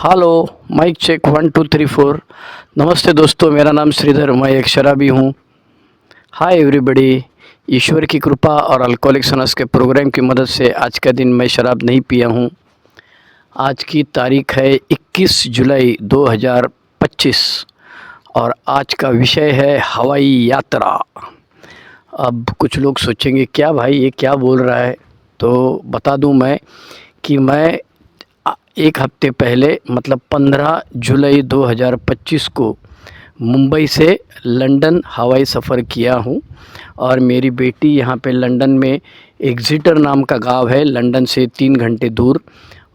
Hello. Mic check 1 2 3 4। नमस्ते दोस्तों, मेरा नाम श्रीधर, मैं एक शराबी हूँ। Hi everybody. ईश्वर की कृपा और अल्कोहलिक्स अनोनिमस के प्रोग्राम की मदद से आज का दिन मैं शराब नहीं पिया हूँ। आज की तारीख है 21 जुलाई 2025 और आज का विषय है हवाई यात्रा। अब कुछ लोग सोचेंगे क्या भाई ये क्या बोल रहा है, तो बता दूं मैं कि मैं एक हफ्ते पहले मतलब 15 जुलाई 2025 को मुंबई से लंदन हवाई सफ़र किया हूँ और मेरी बेटी यहाँ पे लंदन में एग्जिटर नाम का गांव है, लंदन से 3 घंटे दूर,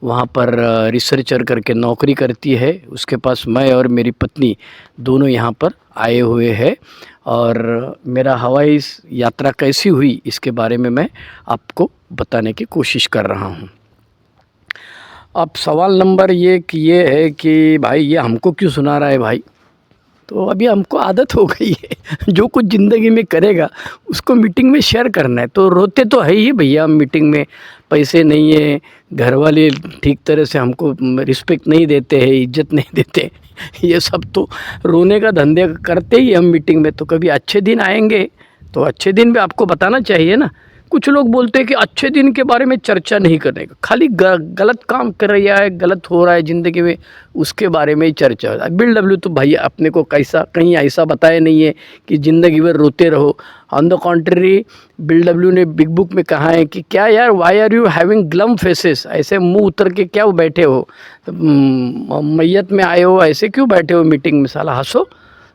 वहाँ पर रिसर्चर करके नौकरी करती है। उसके पास मैं और मेरी पत्नी दोनों यहाँ पर आए हुए हैं और मेरा हवाई यात्रा कैसी हुई इसके बारे में मैं आपको बताने की कोशिश कर रहा हूँ। अब सवाल नंबर ये है कि भाई ये हमको क्यों सुना रहा है भाई। तो अभी हमको आदत हो गई है जो कुछ ज़िंदगी में करेगा उसको मीटिंग में शेयर करना है। तो रोते तो है ही भैया, मीटिंग में पैसे नहीं है, घर वाले ठीक तरह से हमको रिस्पेक्ट नहीं देते हैं, इज्जत नहीं देते, ये सब तो रोने का धंधे करते ही हम मीटिंग में। तो कभी अच्छे दिन आएंगे तो अच्छे दिन भी आपको बताना चाहिए ना। कुछ लोग बोलते हैं कि अच्छे दिन के बारे में चर्चा नहीं करने का, खाली गलत काम कर रहा है, गलत हो रहा है ज़िंदगी में, उसके बारे में ही चर्चा हो। बिल डब्ल्यू तो भाई अपने को कैसा कहीं ऐसा बताया नहीं है कि ज़िंदगी भर रोते रहो। On the contrary, Bill W ने बिग बुक में कहा है कि क्या यार, why are you having glum faces, ऐसे मुंह उतर के क्या बैठे हो, मैयत में आए हो, ऐसे क्यों बैठे हो मीटिंग में, साला हंसो।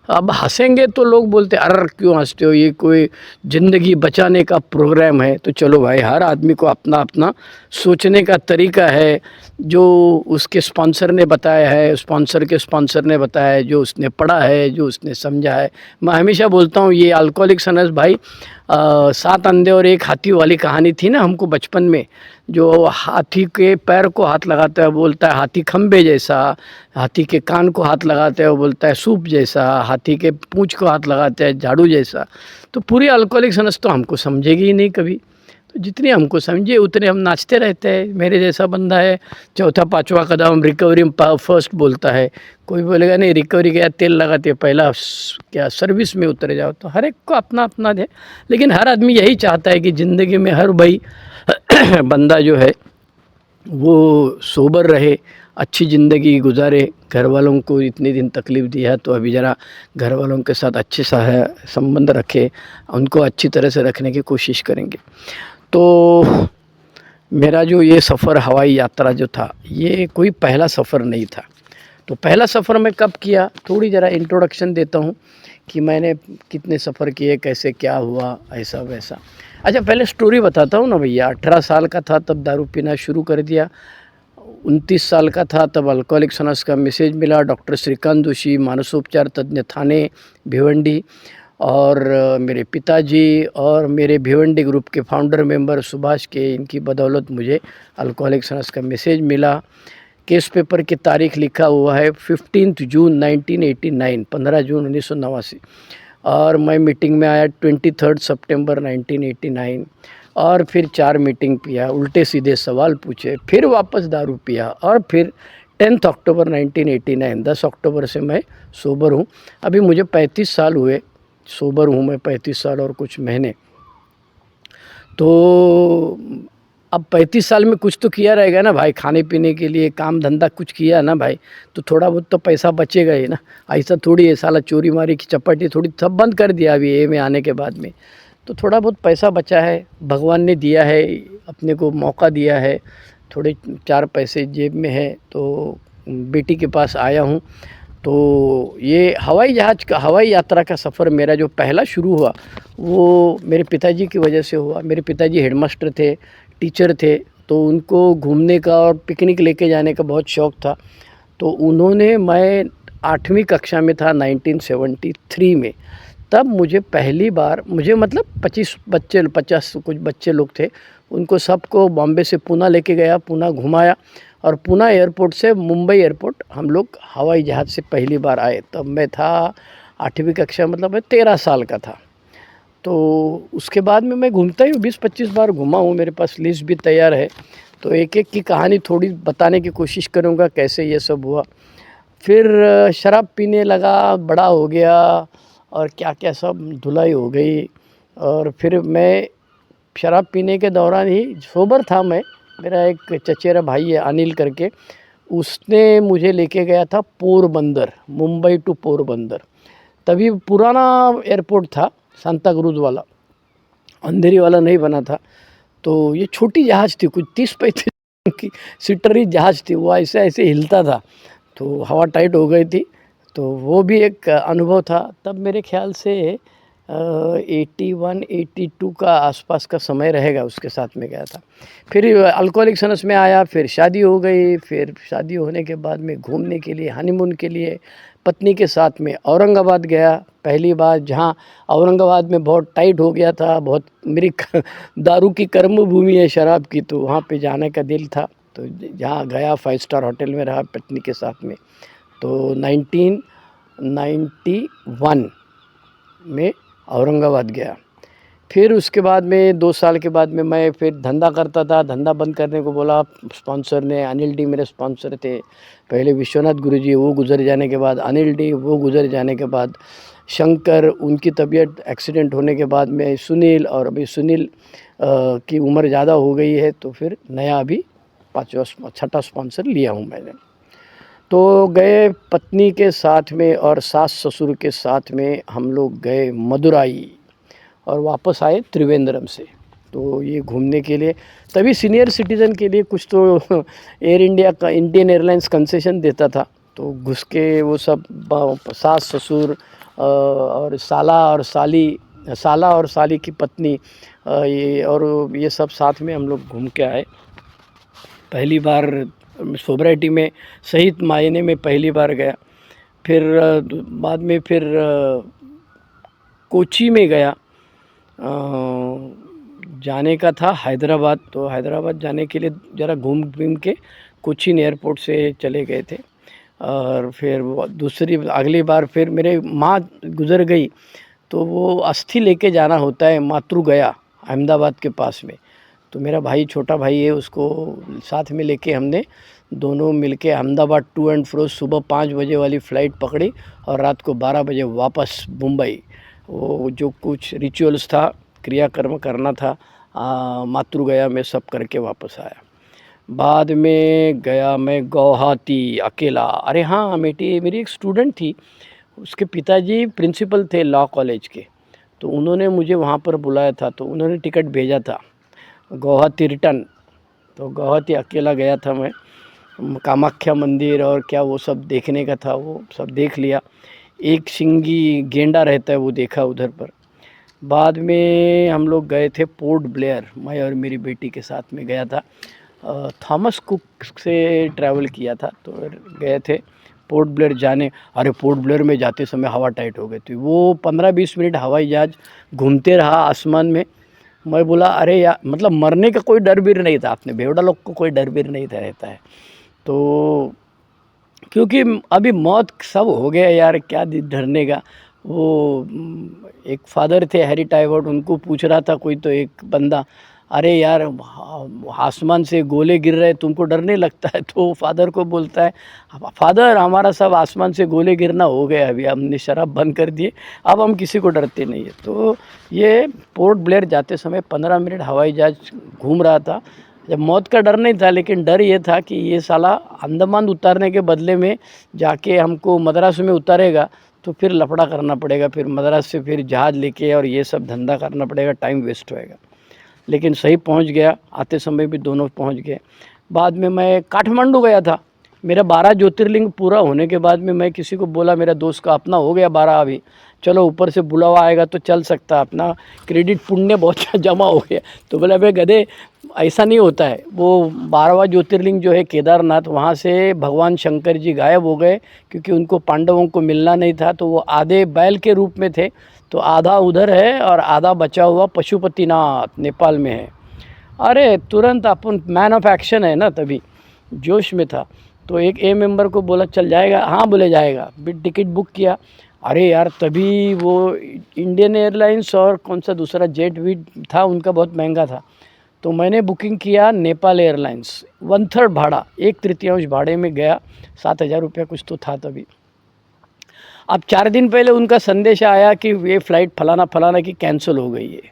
अब हंसेंगे तो लोग बोलते अरे क्यों हंसते हो, ये कोई ज़िंदगी बचाने का प्रोग्राम है। तो चलो भाई, हर आदमी को अपना अपना सोचने का तरीका है। जो उसके स्पॉन्सर ने बताया है, स्पॉन्सर के स्पॉन्सर ने बताया है, जो उसने पढ़ा है, जो उसने समझा है। मैं हमेशा बोलता हूँ ये अल्कोहलिक्स अनोनिमस भाई 7 अंधे और एक हाथी वाली कहानी थी ना हमको बचपन में। जो हाथी के पैर को हाथ लगाता है बोलता है हाथी खम्बे जैसा, हाथी के कान को हाथ लगाता है वो बोलता है सूप जैसा, हाथी के पूंछ को हाथ लगाता है झाड़ू जैसा। तो पूरी अल्कोहलिक्स अनोनिमस तो हमको समझेगी ही नहीं कभी। तो जितने हमको समझे उतने हम नाचते रहते हैं। मेरे जैसा बंदा है, चौथा पाँचवा कदम रिकवरी फर्स्ट बोलता है। कोई बोलेगा नहीं रिकवरी गया तेल लगाते पहला क्या सर्विस में उतर जाओ। तो हर एक को अपना अपना दे, लेकिन हर आदमी यही चाहता है कि ज़िंदगी में हर भाई बंदा जो है वो सोबर रहे, अच्छी ज़िंदगी गुजारे। घर वालों को इतने दिन तकलीफ़ दिया है तो अभी ज़रा घर वालों के साथ अच्छे सा है संबंध रखे, उनको अच्छी तरह से रखने की कोशिश करेंगे। तो मेरा जो ये सफ़र हवाई यात्रा जो था ये कोई पहला सफ़र नहीं था। तो पहला सफ़र मैं कब किया, थोड़ी ज़रा इंट्रोडक्शन देता हूँ कि मैंने कितने सफ़र किए, कैसे क्या हुआ, ऐसा वैसा। अच्छा पहले स्टोरी बताता हूँ ना भैया। 18 साल का था तब दारू पीना शुरू कर दिया। 29 साल का था तब अल्कोहलिक्स अनोनिमस का मैसेज मिला। डॉक्टर श्रीकांत जोशी, मानसोपचार तज्ञ, थाने भिवंडी, और मेरे पिताजी और मेरे भिवंडी ग्रुप के फाउंडर मेंबर सुभाष के, इनकी बदौलत मुझे अल्कोहलिक्स अनोनिमस का मैसेज मिला। केस पेपर की तारीख लिखा हुआ है 15 जून 1989, 15 जून 1989, और मैं मीटिंग में आया 23 सितंबर 1989। और फिर 4 मीटिंग पिया, उल्टे सीधे सवाल पूछे, फिर वापस दारू पिया, और फिर 10 अक्टूबर 1989, 10 अक्टूबर से मैं सोबर हूँ। अभी मुझे 35 साल हुए, सोबर हूँ मैं 35 साल और कुछ महीने। तो अब 35 साल में कुछ तो किया रहेगा ना भाई, खाने पीने के लिए काम धंधा कुछ किया ना भाई, तो थोड़ा बहुत तो पैसा बचेगा ही ना। ऐसा थोड़ी है साला चोरी मारी की चपाटी थोड़ी, सब बंद कर दिया अभी ये में आने के बाद में। तो थोड़ा बहुत पैसा बचा है, भगवान ने दिया है, अपने को मौका दिया है, थोड़े 4 पैसे जेब में है, तो बेटी के पास आया हूँ। तो ये हवाई यात्रा का सफ़र मेरा जो पहला शुरू हुआ वो मेरे पिताजी की वजह से हुआ। मेरे पिताजी हेडमास्टर थे, टीचर थे, तो उनको घूमने का और पिकनिक लेके जाने का बहुत शौक़ था। तो उन्होंने, मैं 8वीं कक्षा में था 1973 में, तब मुझे पहली बार, मुझे मतलब 50 कुछ बच्चे लोग थे, उनको सबको बॉम्बे से पूना लेके गया, पूना घुमाया, और पूना एयरपोर्ट से मुंबई एयरपोर्ट हम लोग हवाई जहाज़ से पहली बार आए। तब मैं था 8वीं कक्षा, मतलब मैं 13 साल का था। तो उसके बाद में मैं घूमता ही हूँ, 20-25 बार घूमा हूँ, मेरे पास लिस्ट भी तैयार है। तो एक एक की कहानी थोड़ी बताने की कोशिश करूँगा कैसे ये सब हुआ। फिर शराब पीने लगा, बड़ा हो गया और क्या क्या सब धुलाई हो गई। और फिर मैं शराब पीने के दौरान ही सोबर था मैं, मेरा एक चचेरा भाई है अनिल करके, उसने मुझे लेके गया था पोरबंदर, मुंबई टू पोरबंदर। तभी पुराना एयरपोर्ट था, सांता क्रूज़ वाला, अंधेरी वाला नहीं बना था। तो ये छोटी जहाज़ थी, कुछ 30-35 की सीटरी जहाज़ थी, वो ऐसे ऐसे हिलता था, तो हवा टाइट हो गई थी। तो वो भी एक अनुभव था। तब मेरे ख्याल से 81-82 का आसपास का समय रहेगा, उसके साथ में गया था। फिर अल्कोहलिक सनस में आया, फिर शादी हो गई। फिर शादी होने के बाद में घूमने के लिए, हनीमून के लिए पत्नी के साथ में औरंगाबाद गया पहली बार, जहाँ औरंगाबाद में बहुत टाइट हो गया था, बहुत मेरी दारू की कर्म भूमि है शराब की, तो वहाँ पे जाने का दिल था। तो जहाँ गया, 5 स्टार होटल में रहा पत्नी के साथ में। तो 1991 में औरंगाबाद गया। फिर उसके बाद में 2 साल के बाद में मैं फिर धंधा करता था, धंधा बंद करने को बोला स्पॉन्सर ने। अनिल डी मेरे स्पॉन्सर थे, पहले विश्वनाथ गुरुजी, वो गुज़र जाने के बाद अनिल डी, वो गुज़र जाने के बाद शंकर, उनकी तबीयत एक्सीडेंट होने के बाद में सुनील, और अभी सुनील की उम्र ज़्यादा हो गई है, तो फिर नया अभी 5वां 6ठा स्पॉन्सर लिया हूँ मैंने। तो गए पत्नी के साथ में और सास ससुर के साथ में, हम लोग गए मदुराई और वापस आए त्रिवेंद्रम से। तो ये घूमने के लिए, तभी सीनियर सिटीज़न के लिए कुछ तो एयर इंडिया का, इंडियन एयरलाइंस कंसेशन देता था। तो घुस के वो सब सास ससुर और साला और साली की पत्नी, ये और ये सब साथ में हम लोग घूम के आए। पहली बार सोब्राइटी में, सही मायने में पहली बार गया। फिर बाद में फिर कोची में गया, जाने का था हैदराबाद। तो हैदराबाद जाने के लिए ज़रा घूम घूम के कोचीन एयरपोर्ट से चले गए थे। और फिर अगली बार फिर मेरे माँ गुज़र गई, तो वो अस्थि लेके जाना होता है मातृ गया, अहमदाबाद के पास में। तो मेरा भाई, छोटा भाई है, उसको साथ में लेके हमने दोनों मिलके अहमदाबाद टू एंड फ्रो सुबह 5 बजे वाली फ़्लाइट पकड़ी और रात को 12 बजे वापस मुंबई। वो जो कुछ रिचुअल्स था, क्रियाकर्म करना था मातृ गया में, सब करके वापस आया। बाद में गया मैं गुवाहाटी अकेला। अरे हाँ, मेरी एक स्टूडेंट थी, उसके पिताजी प्रिंसिपल थे लॉ कॉलेज के, तो उन्होंने मुझे वहाँ पर बुलाया था, तो उन्होंने टिकट भेजा था गुवाहाटी रिटर्न। तो गुवाहाटी अकेला गया था मैं, कामाख्या मंदिर और क्या वो सब देखने का था, वो सब देख लिया। एक सिंगी गेंडा रहता है, वो देखा उधर पर। बाद में हम लोग गए थे पोर्ट ब्लेयर, मैं और मेरी बेटी के साथ में गया था। थॉमस कुक से ट्रैवल किया था, तो गए थे पोर्ट ब्लेयर जाने। अरे पोर्ट ब्लेयर में जाते समय हवा टाइट हो गई थी, वो 15-20 मिनट हवाई जहाज़ घूमते रहा आसमान में। मैं बोला अरे यार, मतलब मरने का कोई डर भी नहीं था, अपने बेवड़ा लोग को कोई डर भी नहीं था रहता है। तो क्योंकि अभी मौत सब हो गया यार, क्या डरने का। वो एक फादर थे हैरी टाइवर्ड, उनको पूछ रहा था कोई, तो एक बंदा, अरे यार आसमान से गोले गिर रहे, तुमको डर नहीं लगता है? तो फादर को बोलता है, फादर हमारा सब आसमान से गोले गिरना हो गया, अभी हमने शराब बंद कर दिए, अब हम किसी को डरते नहीं है। तो ये पोर्ट ब्लेयर जाते समय 15 मिनट हवाई जहाज घूम रहा था। जब मौत का डर नहीं था, लेकिन डर ये था कि ये साला अंडमान उतारने के बदले में जाके हमको मद्रास में उतारेगा, तो फिर लफड़ा करना पड़ेगा, फिर मद्रास से फिर जहाज़ लेके और ये सब धंधा करना पड़ेगा, टाइम वेस्ट होएगा। लेकिन सही पहुंच गया, आते समय भी दोनों पहुंच गए। बाद में मैं काठमांडू गया था। मेरा 12 ज्योतिर्लिंग पूरा होने के बाद में मैं किसी को बोला, मेरा दोस्त का अपना हो गया 12, अभी चलो ऊपर से बुलावा आएगा तो चल सकता, अपना क्रेडिट पुण्य बहुत जमा हो गया। तो बोला भाई गधे, ऐसा नहीं होता है। वो 12वां ज्योतिर्लिंग जो है केदारनाथ, वहाँ से भगवान शंकर जी गायब हो गए, क्योंकि उनको पांडवों को मिलना नहीं था। तो वो आधे बैल के रूप में थे, तो आधा उधर है और आधा बचा हुआ पशुपतिनाथ नेपाल में है। अरे तुरंत अपन मैन ऑफ एक्शन है ना, तभी जोश में था। तो एक ए मेंबर को बोला चल जाएगा, हाँ बोले जाएगा, फिर टिकट बुक किया। अरे यार तभी वो इंडियन एयरलाइंस और कौन सा दूसरा जेट वीट था, उनका बहुत महंगा था। तो मैंने बुकिंग किया नेपाल एयरलाइंस, 1/3 भाड़ा, 1/3 भाड़े में गया, 7,000 रुपया कुछ तो था तभी। अब 4 दिन पहले उनका संदेश आया कि ये फ़्लाइट फलाना फलाना की कैंसिल हो गई है,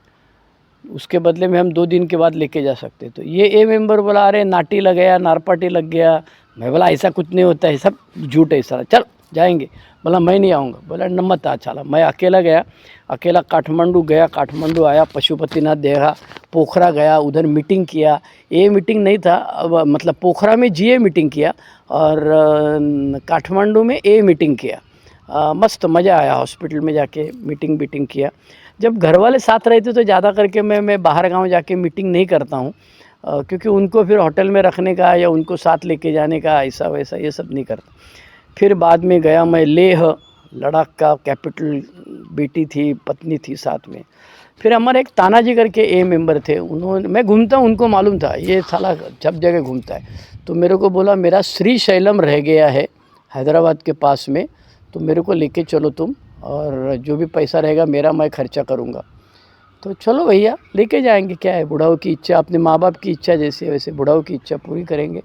उसके बदले में हम 2 दिन के बाद लेके जा सकते। तो ये ए मेंबर बोला अरे नाटी लग गया, नारपाटी लग गया। मैं बोला ऐसा कुछ नहीं होता है, सब झूठ है सारा, चल जाएंगे। बोला मैं नहीं आऊँगा। बोला नमत आ चला। मैं अकेला गया, अकेला काठमांडू गया, काठमांडू आया, पशुपतिनाथ देखा, पोखरा गया, उधर मीटिंग किया। ये मीटिंग नहीं था, अब मतलब पोखरा में जीए मीटिंग किया और काठमांडू में ए मीटिंग किया। मस्त मज़ा आया, हॉस्पिटल में जाके मीटिंग किया। जब घर वाले साथ रहते तो ज़्यादा करके मैं बाहर गांव जाके मीटिंग नहीं करता हूँ, क्योंकि उनको फिर होटल में रखने का या उनको साथ लेके जाने का ऐसा वैसा ये सब नहीं करता। फिर बाद में गया मैं लेह, लद्दाख का कैपिटल, बेटी थी, पत्नी थी साथ में। फिर हमारे एक तानाजी करके ए मेंबर थे, उन्होंने, मैं घूमता हूँ, उनको मालूम था ये साला सब जगह घूमता है, तो मेरे को बोला मेरा श्री शैलम रह गया है हैदराबाद के पास में, तो मेरे को लेके चलो तुम, और जो भी पैसा रहेगा मेरा मैं खर्चा करूँगा। तो चलो भैया लेके जाएंगे, क्या है, बुढ़ाओं की इच्छा, अपने माँ बाप की इच्छा जैसे वैसे बुढ़ाओं की इच्छा पूरी करेंगे।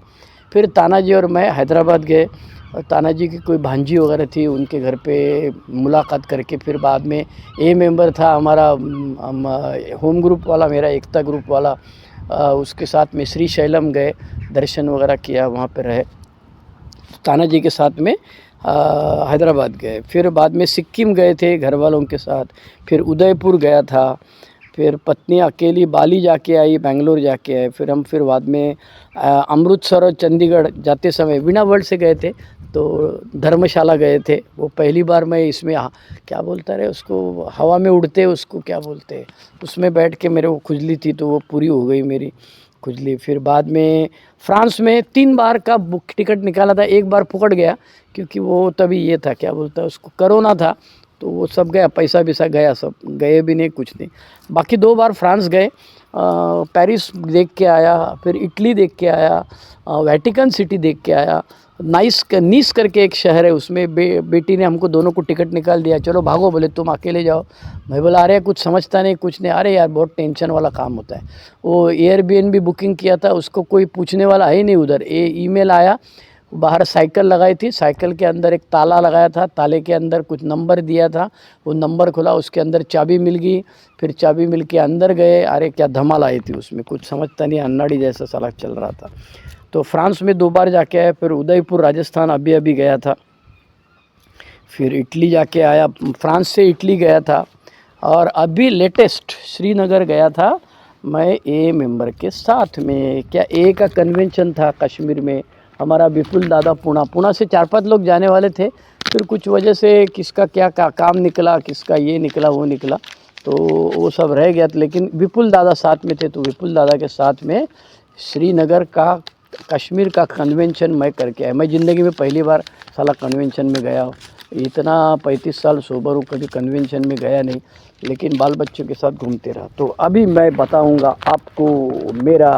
फिर तानाजी और मैं हैदराबाद गए, और तानाजी की कोई भांजी वगैरह थी, उनके घर पे मुलाकात करके फिर बाद में ए मेंबर था हमारा, होम ग्रुप वाला, मेरा एकता ग्रुप वाला, उसके साथ में श्री शैलम गए, दर्शन वगैरह किया, वहाँ पे रहे, तानाजी के साथ में हैदराबाद गए। फिर बाद में सिक्किम गए थे घर वालों के साथ, फिर उदयपुर गया था, फिर पत्नी अकेली बाली जाके आई, बेंगलोर जाके आए। फिर बाद में अमृतसर और चंडीगढ़ जाते समय वीणा वर्ल्ड से गए थे, तो धर्मशाला गए थे। वो पहली बार मैं इसमें क्या बोलता रहे उसको, हवा में उड़ते उसको क्या बोलते हैं, उसमें बैठ के मेरे को खुजली थी, तो वो पूरी हो गई मेरी खुजली। फिर बाद में फ्रांस में 3 बार का बुक टिकट निकाला था, 1 बार फुकट गया, क्योंकि वो तभी ये था क्या बोलता है उसको, कोरोना था, तो वो सब गया, पैसा वैसा गया, सब गए भी नहीं, कुछ नहीं। बाकी 2 बार फ्रांस गए, पेरिस देख के आया, फिर इटली देख के आया, वेटिकन सिटी देख के आया, नीस करके एक शहर है, उसमें बेटी ने हमको दोनों को टिकट निकाल दिया, चलो भागो, बोले तुम अकेले जाओ। मैं बोला अरे कुछ समझता नहीं, कुछ नहीं, अरे यार बहुत टेंशन वाला काम होता है। वो एयरबीएनबी बुकिंग किया था, उसको कोई पूछने वाला है ही नहीं उधर। ईमेल आया, बाहर साइकिल लगाई थी, साइकिल के अंदर एक ताला लगाया था, ताले के अंदर कुछ नंबर दिया था, वो नंबर खुला, उसके अंदर चाबी मिल गई। फिर चाबी मिल के अंदर गए, अरे क्या धमाल आई थी उसमें, कुछ समझता नहीं, अन्नाड़ी जैसा सलाह चल रहा था। तो फ्रांस में 2 बार जाके आया, फिर उदयपुर राजस्थान अभी गया था, फिर इटली जाके आया, फ्रांस से इटली गया था, और अभी लेटेस्ट श्रीनगर गया था मैं ए मेंबर के साथ में। क्या ए का कन्वेंशन था कश्मीर में, हमारा विपुल दादा पुणे से 4-5 लोग जाने वाले थे, फिर कुछ वजह से किसका क्या काम निकला, किसका ये निकला वो निकला, तो वो सब रह गया। लेकिन विपुल दादा साथ में थे, तो विपुल दादा के साथ में श्रीनगर का कश्मीर का कन्वेंशन मैं करके आया। मैं ज़िंदगी में पहली बार साला कन्वेंशन में गया हूँ, इतना 35 साल सोबर हूँ, कभी कन्वेंशन में गया नहीं, लेकिन बाल बच्चों के साथ घूमते रहा। तो अभी मैं बताऊँगा आपको मेरा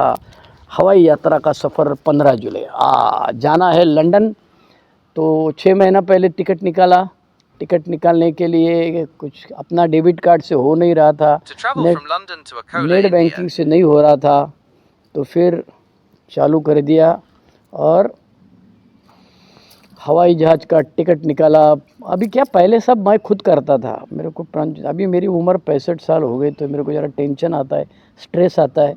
हवाई यात्रा का सफ़र 15 जुलाई जाना है लंदन। तो 6 महीना पहले टिकट निकाला, टिकट निकालने के लिए कुछ अपना डेबिट कार्ड से हो नहीं रहा था, नेट बैंकिंग से नहीं हो रहा था, तो फिर चालू कर दिया और हवाई जहाज़ का टिकट निकाला। अभी क्या, पहले सब मैं खुद करता था, मेरे को अभी मेरी उम्र 65 साल हो गई, तो मेरे को ज़रा टेंशन आता है, स्ट्रेस आता है।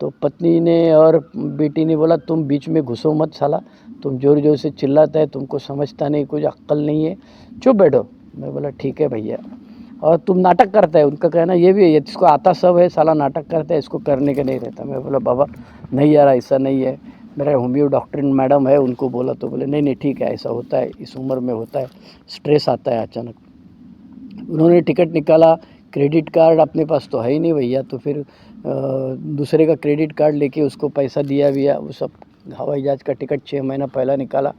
तो पत्नी ने और बेटी ने बोला तुम बीच में घुसो मत साला, तुम ज़ोर ज़ोर से चिल्लाता है, तुमको समझता नहीं, कुछ अक्ल नहीं है, चुप बैठो। मैं बोला ठीक है भैया, और तुम नाटक करता है, उनका कहना ये भी है, इसको आता सब है, साला नाटक करता है, इसको करने का नहीं रहता। मैं बोला बाबा नहीं यार ऐसा नहीं है, मेरा होम्यो डॉक्टर मैडम है, उनको बोला, तो बोले नहीं ठीक है, ऐसा होता है, इस उम्र में होता है, स्ट्रेस आता है अचानक। उन्होंने टिकट निकाला, क्रेडिट कार्ड अपने पास तो है ही नहीं भैया, तो फिर दूसरे का क्रेडिट कार्ड लेके उसको पैसा दिया वो सब। हवाई जहाज़ का टिकट 6 महीना पहला निकाला,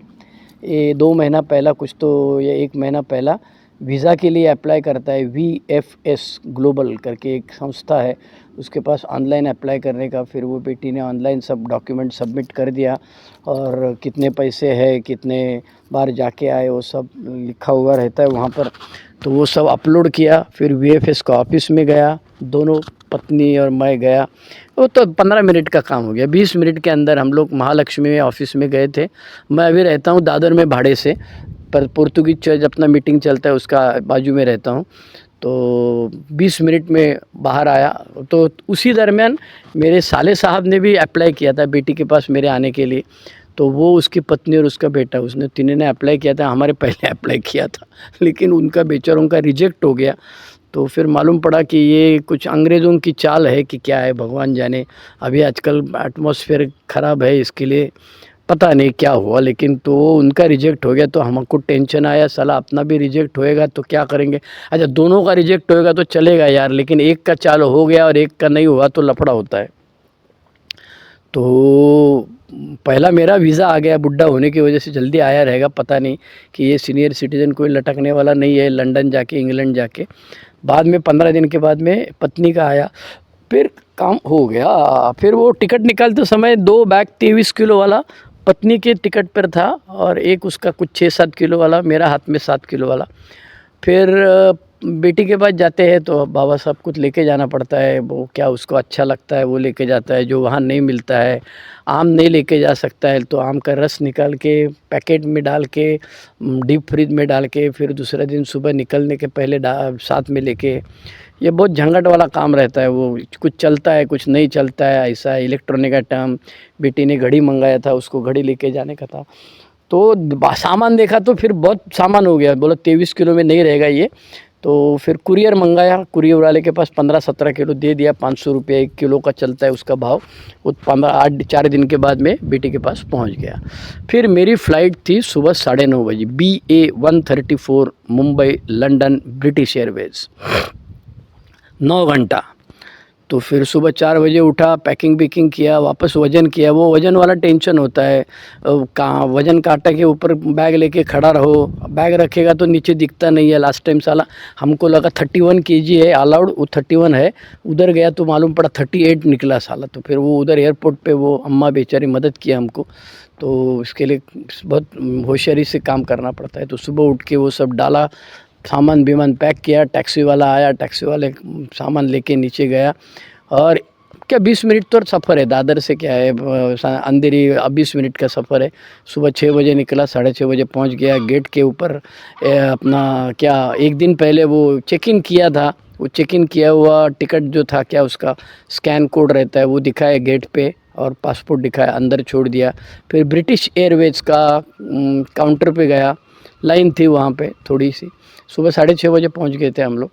ये 2 महीना पहला कुछ, तो ये 1 महीना पहला वीज़ा के लिए अप्लाई करता है, VFS ग्लोबल करके एक संस्था है, उसके पास ऑनलाइन अप्लाई करने का। फिर वो बेटी ने ऑनलाइन सब डॉक्यूमेंट सबमिट कर दिया और कितने पैसे है, कितने बार जाके आए, वो सब लिखा हुआ रहता है वहाँ पर। तो वो सब अपलोड किया। फिर VFS का ऑफिस में गया, दोनों पत्नी और मैं गया। वो तो 15 मिनट का काम हो गया। 20 मिनट के अंदर हम लोग महालक्ष्मी में ऑफिस में गए थे। मैं अभी रहता हूँ दादर में भाड़े से, पर पोर्तुगीज चर्च अपना मीटिंग चलता है उसका बाजू में रहता हूँ। तो 20 मिनट में बाहर आया। तो उसी दरमियान मेरे साले साहब ने भी अप्लाई किया था बेटी के पास मेरे आने के लिए। तो वो उसकी पत्नी और उसका बेटा, उसने तीनों ने अप्लाई किया था, हमारे पहले अप्लाई किया था, लेकिन उनका बेचारों का रिजेक्ट हो गया। तो फिर मालूम पड़ा कि ये कुछ अंग्रेज़ों की चाल है कि क्या है, भगवान जाने। अभी आजकल एटमॉस्फेयर ख़राब है, इसके लिए पता नहीं क्या हुआ, लेकिन तो उनका रिजेक्ट हो गया। तो हमको टेंशन आया, साला अपना भी रिजेक्ट होएगा तो क्या करेंगे। अच्छा, दोनों का रिजेक्ट होएगा तो चलेगा यार, लेकिन एक का चाल हो गया और एक का नहीं हुआ तो लफड़ा होता है। तो पहला मेरा वीज़ा आ गया, बुढ़ा होने की वजह से जल्दी आया रहेगा, पता नहीं कि ये सीनियर सिटीज़न कोई लटकने वाला नहीं है लंदन जाके, इंग्लैंड जाके। बाद में 15 दिन के बाद में पत्नी का आया, फिर काम हो गया। फिर वो टिकट निकालते समय 2 बैग 23 किलो वाला पत्नी के टिकट पर था और एक उसका कुछ 6-7 किलो वाला, मेरा हाथ में 7 किलो वाला। फिर बेटी के पास जाते हैं तो बाबा साहब कुछ लेके जाना पड़ता है, वो क्या उसको अच्छा लगता है वो लेके जाता है, जो वहाँ नहीं मिलता है। आम नहीं लेके जा सकता है तो आम का रस निकाल के पैकेट में डाल के डीप फ्रिज में डाल के फिर दूसरे दिन सुबह निकलने के पहले साथ में लेके। ये बहुत झंझट वाला काम रहता है, वो कुछ चलता है कुछ नहीं चलता है, ऐसा है। इलेक्ट्रॉनिक आइटम, बेटी ने घड़ी मंगाया था, उसको घड़ी लेके जाने का था। तो सामान देखा तो फिर बहुत सामान हो गया, बोला 23 किलो में नहीं रहेगा ये। तो फिर कुरियर मंगाया, कुरियर वाले के पास 15-17 किलो दे दिया। 500 रुपये 1 किलो का चलता है उसका भाव। वो 4 दिन के बाद में बेटी के पास पहुंच गया। फिर मेरी फ़्लाइट थी सुबह 9:30 बजे, BA 134 Mumbai London British Airways, 9 घंटा। तो फिर सुबह 4 बजे उठा, पैकिंग वैकिंग किया, वापस वज़न किया। वो वज़न वाला टेंशन होता है, कहाँ वज़न कांटे के ऊपर बैग लेके खड़ा रहो, बैग रखेगा तो नीचे दिखता नहीं है। लास्ट टाइम साला हमको लगा 31 केजी है अलाउड, वो 31 है। उधर गया तो मालूम पड़ा 38 निकला साला। तो फिर वो उधर एयरपोर्ट पे वो अम्मा बेचारी मदद किया हमको। तो इसके लिए बहुत होशियारी से काम करना पड़ता है। तो सुबह उठ के वो सब डाला, सामान बीमान पैक किया। टैक्सी वाला आया, टैक्सी वाले सामान लेके नीचे गया। और क्या 20 मिनट तो सफ़र है, दादर से क्या है अंधेरी, 20 मिनट का सफ़र है। सुबह 6 बजे निकला, 6:30 बजे पहुंच गया। गेट के ऊपर अपना क्या एक दिन पहले वो चेक इन किया था, वो चेक इन किया हुआ टिकट जो था, क्या उसका स्कैन कोड रहता है, वो दिखाया गेट पे और पासपोर्ट दिखाया, अंदर छोड़ दिया। फिर ब्रिटिश एयरवेज़ का काउंटर पे गया, लाइन थी वहाँ पे थोड़ी सी। सुबह 6:30 बजे पहुँच गए थे हम लोग।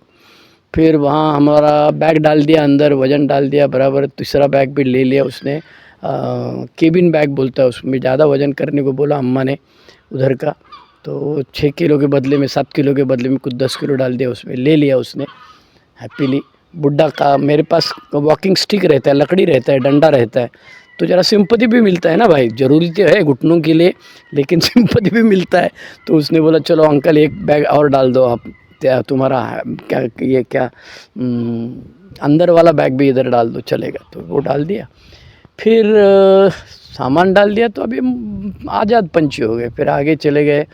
फिर वहाँ हमारा बैग डाल दिया अंदर, वज़न डाल दिया बराबर। तीसरा बैग भी ले लिया उसने, केबिन बैग बोलता है, उसमें ज़्यादा वज़न करने को बोला अम्मा ने उधर का। तो 6 किलो के बदले में 7 किलो के बदले में कुछ 10 किलो डाल दिया उसमें, ले लिया उसने हैप्पीली। बुड्ढा का मेरे पास वॉकिंग स्टिक रहता है, लकड़ी रहता है, डंडा रहता है, तो ज़रा सिंपैथी भी मिलता है ना भाई, ज़रूरी तो है घुटनों के लिए, लेकिन सिंपैथी भी मिलता है। तो उसने बोला चलो अंकल एक बैग और डाल दो आप, क्या तुम्हारा क्या ये क्या अंदर वाला बैग भी इधर डाल दो चलेगा। तो वो डाल दिया। फिर सामान डाल दिया तो अभी हम आज़ाद पंछी हो गए। फिर आगे चले गए।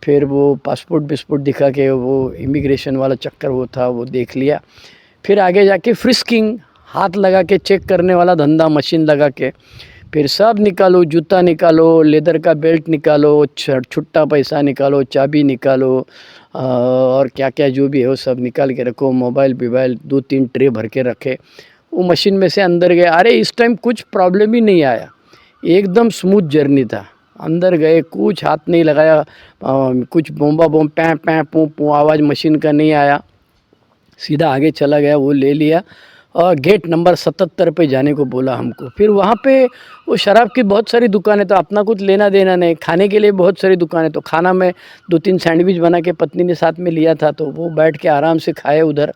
फिर वो पासपोर्ट बिस्पोर्ट दिखा के वो इमिग्रेशन वाला चक्कर वो था, वो देख लिया। फिर आगे जाके फ्रिस्किंग, हाथ लगा के चेक करने वाला धंधा, मशीन लगा के। फिर सब निकालो, जूता निकालो, लेदर का बेल्ट निकालो, छुट्टा पैसा निकालो, चाबी निकालो, और क्या क्या जो भी है वो सब निकाल के रखो। मोबाइल 2-3 ट्रे भर के रखे। वो मशीन में से अंदर गए। अरे इस टाइम कुछ प्रॉब्लम ही नहीं आया, एकदम स्मूथ जर्नी था। अंदर गए, कुछ हाथ नहीं लगाया, कुछ बोम्बा बोम पैं पैं पू पू आवाज़ मशीन का नहीं आया। सीधा आगे चला गया, वो ले लिया और गेट नंबर 77 पे जाने को बोला हमको। फिर वहाँ पे वो शराब की बहुत सारी दुकानें, तो अपना कुछ लेना देना नहीं। खाने के लिए बहुत सारी दुकानें, तो खाना में 2-3 सैंडविच बना के पत्नी ने साथ में लिया था, तो वो बैठ के आराम से खाए उधर।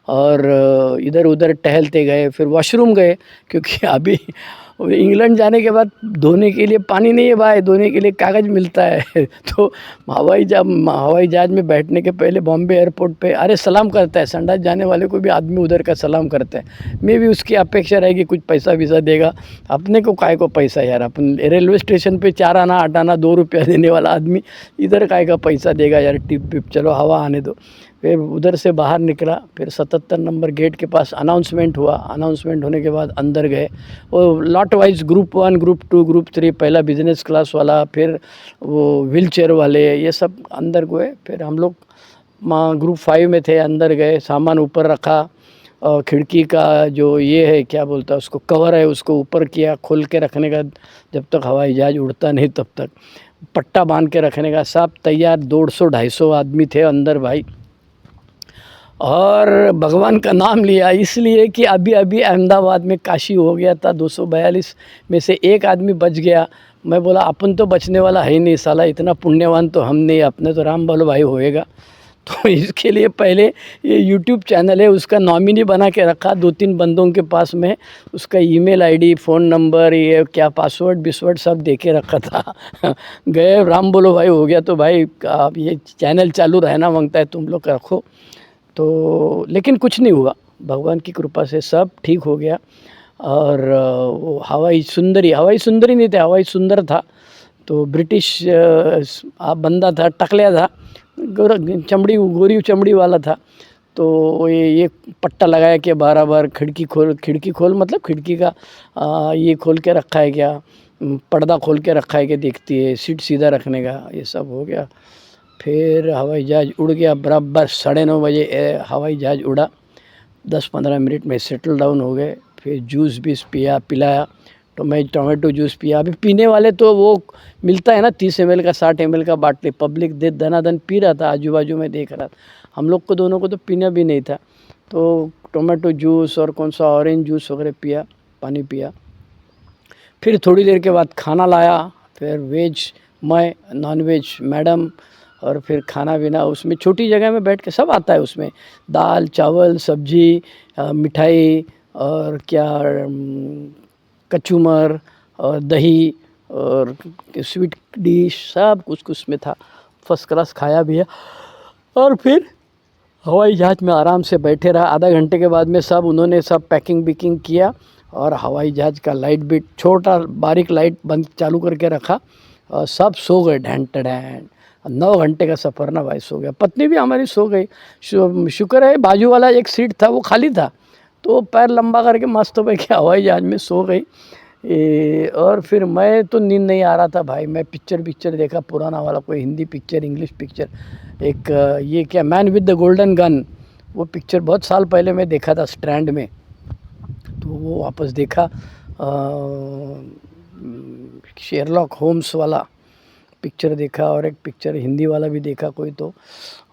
और इधर उधर टहलते गए। फिर वॉशरूम गए, क्योंकि अभी इंग्लैंड जाने के बाद धोने के लिए पानी नहीं है भाई, धोने के लिए कागज़ मिलता है। तो हवाई जहाज़ में बैठने के पहले बॉम्बे एयरपोर्ट पे अरे सलाम करता है, संडास जाने वाले को भी आदमी उधर का सलाम करता है। मैं भी उसकी अपेक्षा रहेगी कुछ पैसा वैसा देगा, अपने को काय को पैसा यार, अपन रेलवे स्टेशन पे 4 आना 8 आना 2 रुपया देने वाला आदमी इधर काय का पैसा देगा यार, टिप टिप चलो हवा आने दो। फिर उधर से बाहर निकला, फिर 77 नंबर गेट के पास अनाउंसमेंट हुआ। अनाउंसमेंट होने के बाद अंदर गए, वो lot wise group 1 group 2 group 3, पहला बिजनेस क्लास वाला, फिर वो व्हील चेयर वाले, ये सब अंदर गए। फिर हम लोग ग्रुप 5 में थे, अंदर गए, सामान ऊपर रखा और खिड़की का जो ये है क्या बोलता है उसको, कवर है, उसको ऊपर किया, खोल के रखने का, जब तक हवाई जहाज़ उड़ता नहीं तब तक पट्टा बांध के रखने का, सब तैयार। 150-250 आदमी थे अंदर भाई। और भगवान का नाम लिया इसलिए कि अभी अभी अहमदाबाद में काशी हो गया था, 242 में से एक आदमी बच गया। मैं बोला अपन तो बचने वाला है ही नहीं साला, इतना पुण्यवान तो हम नहीं, अपने तो राम बोलो भाई होएगा। तो इसके लिए पहले ये यूट्यूब चैनल है उसका नॉमिनी बना के रखा 2-3 बंदों के पास में, उसका ईमेल आईडी फ़ोन नंबर ये क्या पासवर्ड सब दे के रखा था। गए राम बोलो भाई हो गया, तो भाई आप ये चैनल चालू रहना मांगता है, तुम लोग रखो। तो लेकिन कुछ नहीं हुआ, भगवान की कृपा से सब ठीक हो गया। और वो हवाई सुंदरी नहीं थे, हवाई सुंदर था। तो ब्रिटिश बंदा था, टकलिया था, गोरी चमड़ी वाला था। तो ये पट्टा लगाया कि बार खिड़की खोल मतलब खिड़की का ये खोल के रखा है क्या, पर्दा खोल के रखा है कि देखती है, सीट सीधा रखने का, ये सब हो गया। फिर हवाई जहाज़ उड़ गया, बराबर 9:30 बजे हवाई जहाज़ उड़ा। 10-15 मिनट में सेटल डाउन हो गए। फिर जूस भी पिलाया, टोमेटो जूस पिया। अभी पीने वाले तो वो मिलता है ना 30 ml का 60 ml का बाटली, पब्लिक दे दनादन पी रहा था, आजू बाजू में देख रहा था। हम लोग को दोनों को तो पीना भी नहीं था, तो टोमेटो जूस और कौन सा ऑरेंज जूस वगैरह पिया, पानी पिया। फिर थोड़ी देर के बाद खाना लाया, फिर वेज मैं, नॉन वेज मैडम, और फिर खाना पीना उसमें छोटी जगह में बैठ के सब आता है उसमें, दाल चावल सब्जी, मिठाई और क्या कचूमर और दही और स्वीट डिश, सब कुछ उसमें था। फर्स्ट क्लास खाया भी है। और फिर हवाई जहाज़ में आराम से बैठे रहा। आधा घंटे के बाद में सब उन्होंने सब पैकिंग बिकिंग किया और हवाई जहाज़ का लाइट भी छोटा बारीक लाइट बंद चालू करके रखा और सब सो गए ढैंट ढैंट। 9 घंटे का सफ़र ना भाई, सो गया। पत्नी भी हमारी सो गई। शुक्र है बाजू वाला एक सीट था वो खाली था, तो पैर लंबा करके मस्त हो के हवाई जहाज़ में सो गई। और फिर मैं तो नींद नहीं आ रहा था भाई, मैं पिक्चर देखा पुराना वाला, कोई हिंदी पिक्चर इंग्लिश पिक्चर, एक ये क्या man with the golden gun, वो पिक्चर बहुत साल पहले मैं देखा था स्ट्रैंड में, तो वो वापस देखा। शेरलॉक होम्स वाला पिक्चर देखा और एक पिक्चर हिंदी वाला भी देखा कोई तो।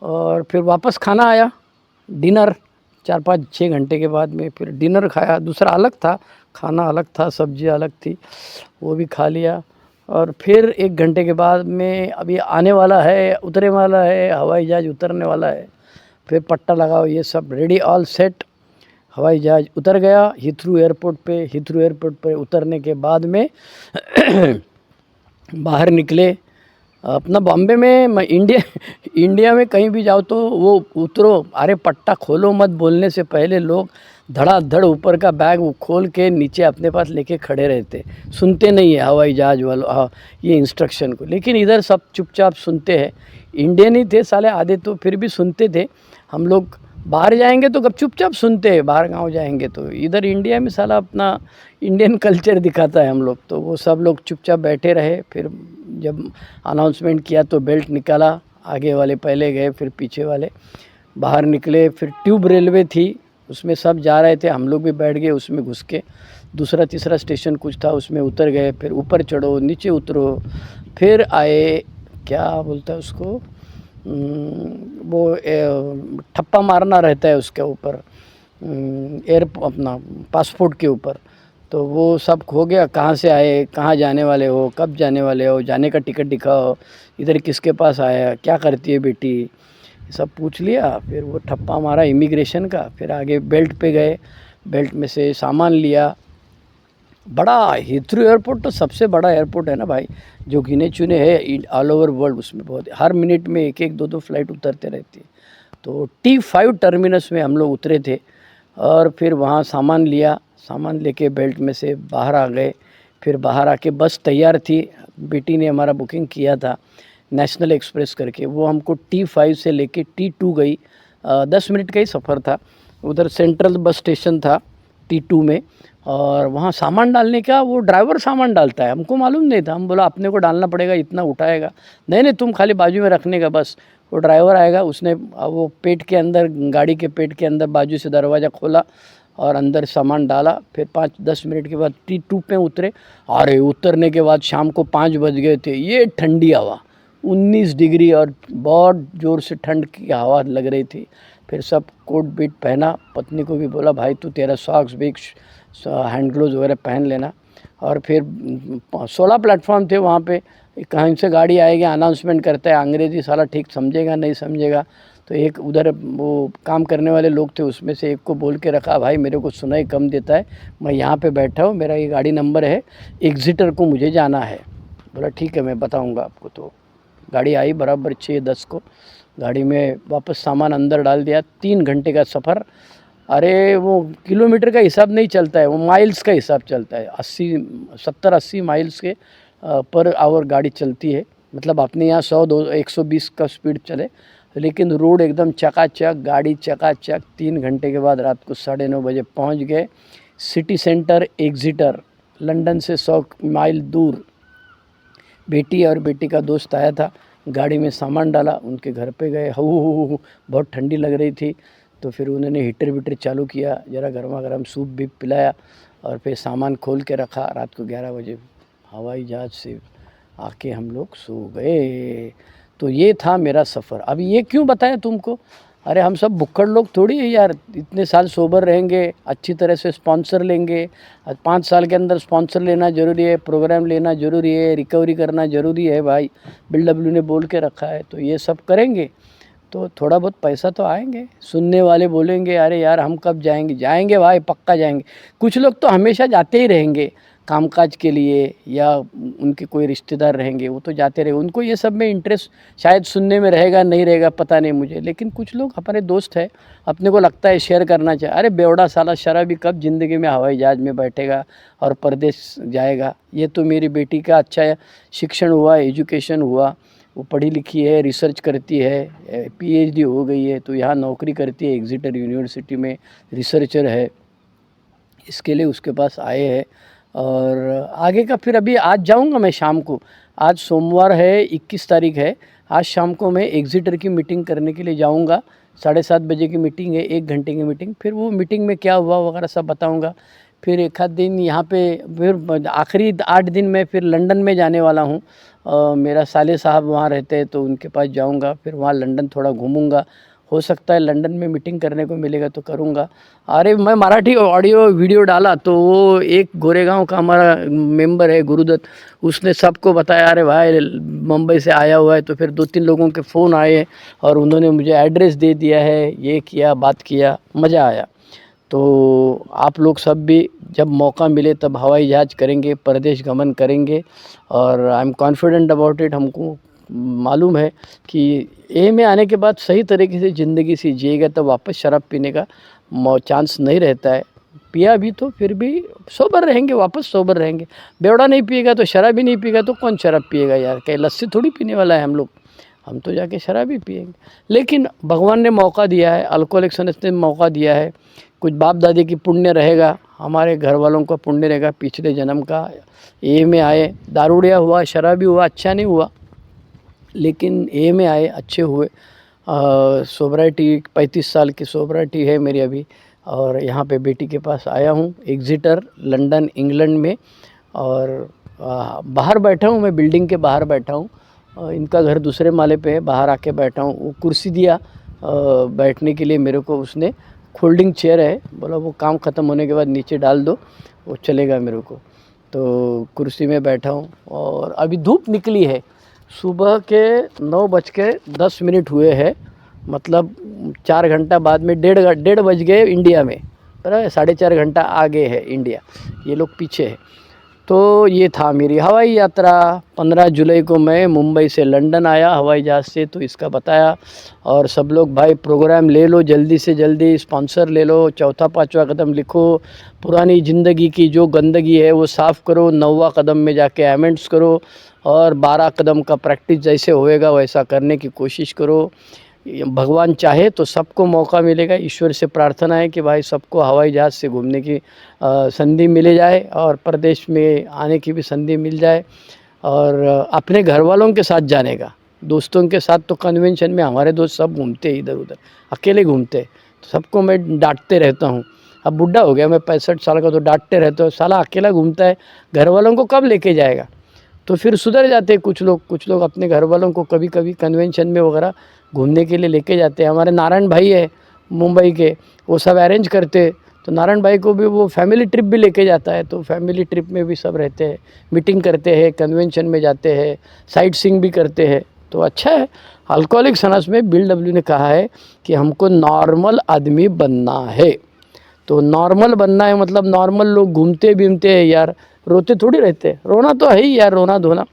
और फिर वापस खाना आया, डिनर 4-5-6 घंटे के बाद में फिर डिनर खाया। दूसरा अलग था, खाना अलग था, सब्जी अलग थी, वो भी खा लिया। और फिर 1 घंटे के बाद में अभी आने वाला है, उतरने वाला है, हवाई जहाज़ उतरने वाला है। फिर पट्टा लगाओ, ये सब रेडी ऑल सेट। हवाई जहाज़ उतर गया हीथ्रू एयरपोर्ट पे उतरने के बाद में बाहर निकले। अपना बॉम्बे में इंडिया में कहीं भी जाओ तो वो उतरो, अरे पट्टा खोलो मत बोलने से पहले लोग धड़ाधड़ ऊपर का बैग वो खोल के नीचे अपने पास लेके खड़े रहते, सुनते नहीं है हवाई जहाज़ वालों ये इंस्ट्रक्शन को। लेकिन इधर सब चुपचाप सुनते हैं। इंडियन ही थे साले आधे, तो फिर भी सुनते थे। हम लोग बाहर जाएंगे तो कब चुपचाप सुनते हैं, बाहर गांव जाएंगे तो। इधर इंडिया में साला अपना इंडियन कल्चर दिखाता है हम लोग, तो वो सब लोग चुपचाप बैठे रहे। फिर जब अनाउंसमेंट किया तो बेल्ट निकाला, आगे वाले पहले गए फिर पीछे वाले बाहर निकले। फिर ट्यूब रेलवे थी, उसमें सब जा रहे थे, हम लोग भी बैठ गए उसमें घुस के। दूसरा तीसरा स्टेशन कुछ था उसमें उतर गए। फिर ऊपर चढ़ो नीचे उतरो, फिर आए क्या बोलता है उसको, वो ठप्पा मारना रहता है उसके ऊपर, अपना पासपोर्ट के ऊपर। तो वो सब हो गया, कहाँ से आए, कहाँ जाने वाले हो, कब जाने वाले हो, जाने का टिकट दिखाओ, इधर किसके पास आया, क्या करती है बेटी, सब पूछ लिया। फिर वो ठप्पा मारा इमिग्रेशन का। फिर आगे बेल्ट पे गए, बेल्ट में से सामान लिया, बड़ा हीथ्रो एयरपोर्ट तो सबसे बड़ा एयरपोर्ट है ना भाई, जो गिने चुने है ऑल ओवर वर्ल्ड, उसमें बहुत हर मिनट में एक एक दो दो फ्लाइट उतरते रहती है। तो T5 टर्मिनस में हम लोग उतरे थे और फिर वहाँ सामान लिया, सामान लेके बेल्ट में से बाहर आ गए। फिर बाहर आके बस तैयार थी, बेटी ने हमारा बुकिंग किया था नेशनल एक्सप्रेस करके, वो हमको T5 से लेके T2 गई। 10 मिनट का ही सफ़र था। उधर सेंट्रल बस स्टेशन था T2 में, और वहाँ सामान डालने का वो ड्राइवर सामान डालता है, हमको मालूम नहीं था। हम बोला अपने को डालना पड़ेगा, इतना उठाएगा? नहीं नहीं, तुम खाली बाजू में रखने का बस। वो ड्राइवर आएगा, उसने वो पेट के अंदर, गाड़ी के पेट के अंदर बाजू से दरवाज़ा खोला और अंदर सामान डाला। फिर 5-10 मिनट के बाद T2 पे उतरे। अरे उतरने के बाद शाम को 5 बज गए थे। ये ठंडी हवा, 19 डिग्री, और बहुत ज़ोर से ठंड की हवा लग रही थी। फिर सब कोट बीट पहना, पत्नी को भी बोला भाई तू तेरा सॉक्स बिक्स हैंड ग्लोव्स वगैरह पहन लेना। और फिर 16 प्लेटफॉर्म थे वहाँ पे, कहीं से गाड़ी आएगी अनाउंसमेंट करता है, अंग्रेज़ी साला ठीक समझेगा नहीं समझेगा। तो एक उधर वो काम करने वाले लोग थे, उसमें से एक को बोल के रखा, भाई मेरे को सुनाई कम देता है, मैं यहाँ पे बैठा हूँ, मेरा ये गाड़ी नंबर है, एग्जिटर को मुझे जाना है। बोला ठीक है मैं बताऊँगा आपको। तो गाड़ी आई बराबर 6:10 को, गाड़ी में वापस सामान अंदर डाल दिया। 3 घंटे का सफ़र। अरे वो किलोमीटर का हिसाब नहीं चलता है, वो माइल्स का हिसाब चलता है। 70-80 माइल्स के पर आवर गाड़ी चलती है। मतलब अपने यहाँ 100-120 का स्पीड चले, लेकिन रोड एकदम चकाचक, गाड़ी चकाचक। 3 घंटे के बाद रात को 9:30 बजे पहुँच गए सिटी सेंटर एग्जिटर, लंदन से 100 माइल दूर। बेटी और बेटी का दोस्त आया था, गाड़ी में सामान डाला, उनके घर पे गए। हो बहुत ठंडी लग रही थी, तो फिर उन्होंने हीटर वीटर चालू किया, ज़रा गर्मा गर्म सूप भी पिलाया, और फिर सामान खोल के रखा। रात को 11 बजे हवाई जहाज़ से आके हम लोग सो गए। तो ये था मेरा सफ़र। अब ये क्यों बताया तुमको? अरे हम सब भुक्कड़ लोग थोड़ी है यार, इतने साल सोबर रहेंगे, अच्छी तरह से स्पॉन्सर लेंगे। 5 साल के अंदर स्पॉन्सर लेना ज़रूरी है, प्रोग्राम लेना ज़रूरी है, रिकवरी करना ज़रूरी है भाई, BW ने बोल के रखा है। तो ये सब करेंगे तो थोड़ा बहुत पैसा तो आएंगे। सुनने वाले बोलेंगे अरे यार हम कब जाएंगे? जाएंगे भाई, पक्का जाएंगे। कुछ लोग तो हमेशा जाते ही रहेंगे कामकाज के लिए, या उनके कोई रिश्तेदार रहेंगे वो तो जाते रहे, उनको ये सब में इंटरेस्ट शायद सुनने में रहेगा नहीं रहेगा पता नहीं मुझे। लेकिन कुछ लोग हमारे दोस्त हैं, अपने को लगता है शेयर करना चाहिए। अरे बेवड़ा साला शराबी कब ज़िंदगी में हवाई जहाज़ में बैठेगा और परदेश जाएगा? ये तो मेरी बेटी का अच्छा शिक्षण हुआ, एजुकेशन हुआ, वो पढ़ी लिखी है, रिसर्च करती है, PhD हो गई है, तो यहाँ नौकरी करती है एग्जिटर यूनिवर्सिटी में, रिसर्चर है। इसके लिए उसके पास आए हैं। और आगे का फिर अभी आज जाऊंगा मैं शाम को, आज सोमवार है, 21 तारीख है। आज शाम को मैं एग्जिटर की मीटिंग करने के लिए जाऊंगा। 7:30 बजे की मीटिंग है, 1 घंटे की मीटिंग। फिर वो मीटिंग में क्या हुआ वगैरह सब बताऊंगा। फिर एक आध दिन यहाँ पे, फिर आखिरी 8 दिन में फिर लंदन में जाने वाला हूँ। मेरा साले साहब वहाँ रहते हैं तो उनके पास जाऊँगा, फिर वहाँ लंदन थोड़ा घूमूँगा। हो सकता है लंदन में मीटिंग करने को मिलेगा तो करूँगा। अरे मैं मराठी ऑडियो वीडियो डाला तो वो एक गोरेगांव का हमारा मेंबर है गुरुदत्त, उसने सबको बताया अरे भाई मुंबई से आया हुआ है। तो फिर 2-3 लोगों के फ़ोन आए और उन्होंने मुझे एड्रेस दे दिया है, ये किया, बात किया, मज़ा आया। तो आप लोग सब भी जब मौका मिले तब हवाई जहाज़ करेंगे, परदेश गमन करेंगे। और I am confident about it. हमको मालूम है कि ए में आने के बाद सही तरीके से ज़िंदगी से जिएगा तो वापस शराब पीने का चांस नहीं रहता है। पिया भी तो फिर भी सोबर रहेंगे, वापस सोबर रहेंगे। बेवड़ा नहीं पिएगा तो शराब ही नहीं पिएगा तो कौन शराब पिएगा यार? कहीं लस्सी थोड़ी पीने वाला है हम लोग, हम तो जाके शराब ही पिएंगे। लेकिन भगवान ने मौका दिया है, अल्कोहलिक्स ने मौका दिया है, कुछ बाप दादी की पुण्य रहेगा, हमारे घर वालों का पुण्य रहेगा पिछले जन्म का। ए में आए, दारूडिया हुआ, शराबी हुआ, अच्छा नहीं हुआ, लेकिन ए में आए, अच्छे हुए। सोबराइटी 35 साल की सोबराइटी है मेरी अभी। और यहाँ पे बेटी के पास आया हूँ एग्जिटर, लंदन, इंग्लैंड में। और बाहर बैठा हूँ मैं, बिल्डिंग के बाहर बैठा हूँ। इनका घर दूसरे माले पे है, बाहर आके बैठा हूँ। वो कुर्सी दिया बैठने के लिए मेरे को, उसने फोल्डिंग चेयर है, बोला वो काम ख़त्म होने के बाद नीचे डाल दो, वो चलेगा मेरे को। तो कुर्सी में बैठा हूँ और अभी धूप निकली है। सुबह के 9:10 हुए हैं, मतलब 4 घंटा बाद में 1:30 बज गए इंडिया में। पर 4.5 घंटा आगे है इंडिया, ये लोग पीछे है। तो ये था मेरी हवाई यात्रा। 15 जुलाई को मैं मुंबई से लंदन आया हवाई जहाज़ से, तो इसका बताया। और सब लोग भाई प्रोग्राम ले लो, जल्दी से जल्दी स्पॉन्सर ले लो, चौथा पाँचवा कदम लिखो, पुरानी ज़िंदगी की जो गंदगी है वो साफ़ करो, 9वां कदम में जाके अमेंड्स करो, और 12 कदम का प्रैक्टिस जैसे होएगा वैसा करने की कोशिश करो। भगवान चाहे तो सबको मौका मिलेगा। ईश्वर से प्रार्थना है कि भाई सबको हवाई जहाज़ से घूमने की संधि मिल जाए, और प्रदेश में आने की भी संधि मिल जाए, और अपने घर वालों के साथ जाने का। दोस्तों के साथ तो कन्वेंशन में हमारे दोस्त सब घूमते इधर उधर, अकेले घूमते, तो सबको मैं डांटते रहता हूँ। अब बुढ़ा हो गया मैं, 65 साल का, तो डांटते रहते हो, साला अकेला घूमता है, घर वालों को कब लेके जाएगा। तो फिर सुधर जाते हैं कुछ लोग अपने घर वालों को कभी कभी कन्वेंशन में वगैरह घूमने के लिए लेके जाते हैं। हमारे नारायण भाई है मुंबई के, वो सब अरेंज करते, तो नारायण भाई को भी वो फैमिली ट्रिप भी लेके जाता है, तो फैमिली ट्रिप में भी सब रहते हैं, मीटिंग करते हैं, कन्वेंशन में जाते हैं, साइट सीइंग भी करते हैं, तो अच्छा है। अल्कोहलिक्स अनोनिमस में बिल डब्ल्यू ने कहा है कि हमको नॉर्मल आदमी बनना है। तो नॉर्मल बनना है मतलब नॉर्मल लोग घूमते बीमते हैं यार, रोते थोड़ी रहते, रोना तो है ही यार, रोना धोना,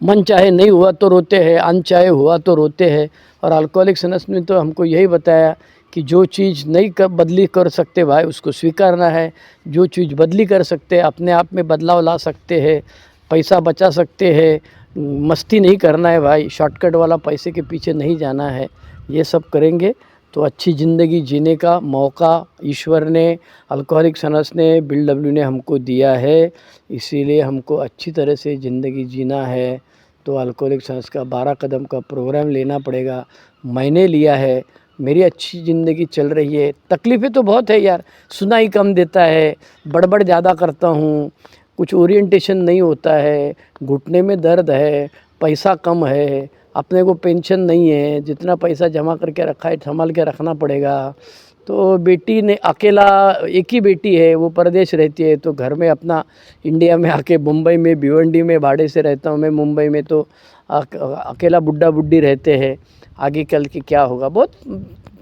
मन चाहे नहीं हुआ तो रोते हैं, अनचाहे हुआ तो रोते हैं। और अल्कोहलिक्स अनोनिमस ने तो हमको यही बताया कि जो चीज़ नहीं बदली कर सकते भाई उसको स्वीकारना है, जो चीज़ बदली कर सकते हैं अपने आप में बदलाव ला सकते हैं, पैसा बचा सकते हैं, मस्ती नहीं करना है भाई, शॉर्टकट वाला पैसे के पीछे नहीं जाना है, ये सब करेंगे तो अच्छी ज़िंदगी जीने का मौका ईश्वर ने, अल्कोहलिक्स अनोनिमस ने, बिल डब्ल्यू ने हमको दिया है। इसीलिए हमको अच्छी तरह से ज़िंदगी जीना है, तो अल्कोहलिक्स अनोनिमस का 12 कदम का प्रोग्राम लेना पड़ेगा। मैंने लिया है, मेरी अच्छी ज़िंदगी चल रही है। तकलीफ़ें तो बहुत है यार, सुनाई कम देता है, बड़बड़ ज़्यादा करता हूँ, कुछ ओरिएंटेशन नहीं होता है, घुटने में दर्द है, पैसा कम है, अपने को पेंशन नहीं है, जितना पैसा जमा करके रखा है संभाल के रखना पड़ेगा। तो बेटी ने अकेला, एक ही बेटी है, वो परदेश रहती है, तो घर में अपना इंडिया में आके मुंबई में भिवंडी में भाड़े से रहता हूँ मैं मुंबई में, तो अकेला बुढ़ा बुढ़ी रहते हैं। आगे कल के क्या होगा, बहुत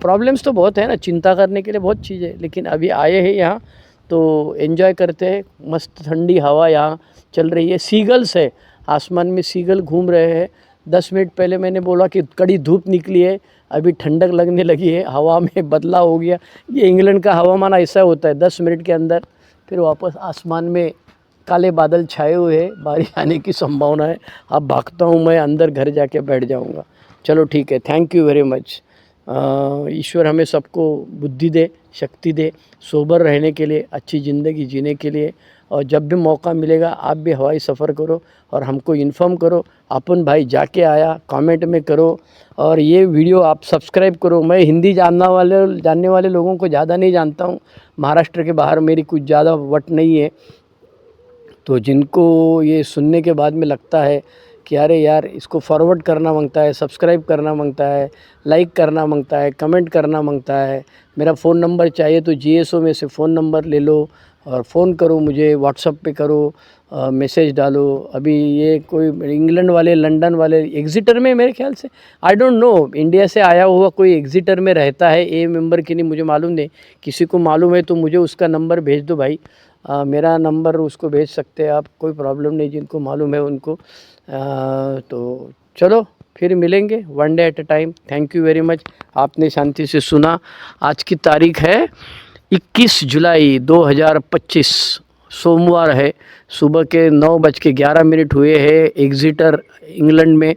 प्रॉब्लम्स तो बहुत है ना, चिंता करने के लिए बहुत चीज़ें, लेकिन अभी आए हैं यहाँ तो एंजॉय करते हैं। मस्त ठंडी हवा यहाँ चल रही है, सीगल्स है आसमान में, सीगल घूम रहे हैं। 10 मिनट पहले मैंने बोला कि कड़ी धूप निकली है, अभी ठंडक लगने लगी है, हवा में बदलाव हो गया। ये इंग्लैंड का हवामान ऐसा होता है, 10 मिनट के अंदर फिर वापस आसमान में काले बादल छाए हुए हैं, बारिश आने की संभावना है। अब भागता हूँ मैं अंदर, घर जाके बैठ जाऊँगा। चलो ठीक है, थैंक यू वेरी मच। ईश्वर हमें सबको बुद्धि दे, शक्ति दे, सोबर रहने के लिए, अच्छी ज़िंदगी जीने के लिए। और जब भी मौका मिलेगा आप भी हवाई सफ़र करो और हमको इन्फॉर्म करो, अपन भाई जाके आया, कमेंट में करो, और ये वीडियो आप सब्सक्राइब करो। मैं हिंदी जानने वाले लोगों को ज़्यादा नहीं जानता हूँ, महाराष्ट्र के बाहर मेरी कुछ ज़्यादा वट नहीं है, तो जिनको ये सुनने के बाद में लगता है कि अरे यार इसको फॉरवर्ड करना मांगता है, सब्सक्राइब करना मांगता है, लाइक करना मांगता है, कमेंट करना मांगता है, मेरा फ़ोन नंबर चाहिए तो जीएसओ में से फ़ोन नंबर ले लो और फ़ोन करो मुझे, व्हाट्सअप पे करो, मैसेज डालो। अभी ये कोई इंग्लैंड वाले, लंदन वाले, एग्जिटर में मेरे ख्याल से, आई डोंट नो, इंडिया से आया हुआ कोई एग्जिटर में रहता है, ए मेंबर की नहीं मुझे मालूम नहीं, किसी को मालूम है तो मुझे उसका नंबर भेज दो भाई। मेरा नंबर उसको भेज सकते हैं आप, कोई प्रॉब्लम नहीं, जिनको मालूम है उनको। तो चलो फिर मिलेंगे, one day at a time. Thank you very much, आपने शांति से सुना। आज की तारीख है 21 जुलाई 2025, सोमवार है, सुबह के 9:11 हुए हैं एग्जिटर इंग्लैंड में।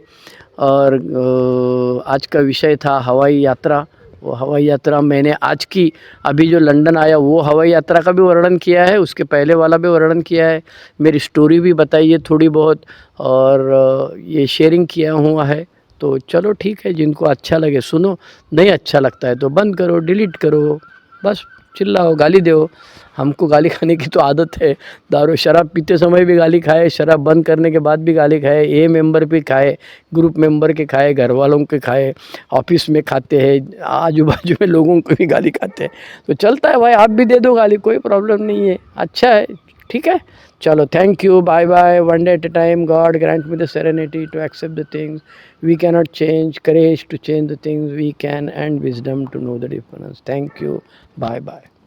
और आज का विषय था हवाई यात्रा। वो हवाई यात्रा मैंने आज की, अभी जो लंदन आया वो हवाई यात्रा का भी वर्णन किया है, उसके पहले वाला भी वर्णन किया है, मेरी स्टोरी भी बताई है थोड़ी बहुत, और ये शेयरिंग किया हुआ है। तो चलो ठीक है, जिनको अच्छा लगे सुनो, नहीं अच्छा लगता है तो बंद करो, डिलीट करो, बस चिल्लाओ, गाली दो। हमको गाली खाने की तो आदत है, दारू शराब पीते समय भी गाली खाए, शराब बंद करने के बाद भी गाली खाए, ए मेंबर भी खाए, ग्रुप मेंबर के खाए, घर वालों के खाए, ऑफिस में खाते हैं, आजू बाजू में लोगों को भी गाली खाते हैं, तो चलता है भाई, आप भी दे दो गाली, कोई प्रॉब्लम नहीं है, अच्छा है, ठीक है। चलो thank you, bye bye, one day at a time. God grant me the serenity to accept the things we cannot change, courage to change the things we can, and wisdom to know the difference. Thank you, bye bye.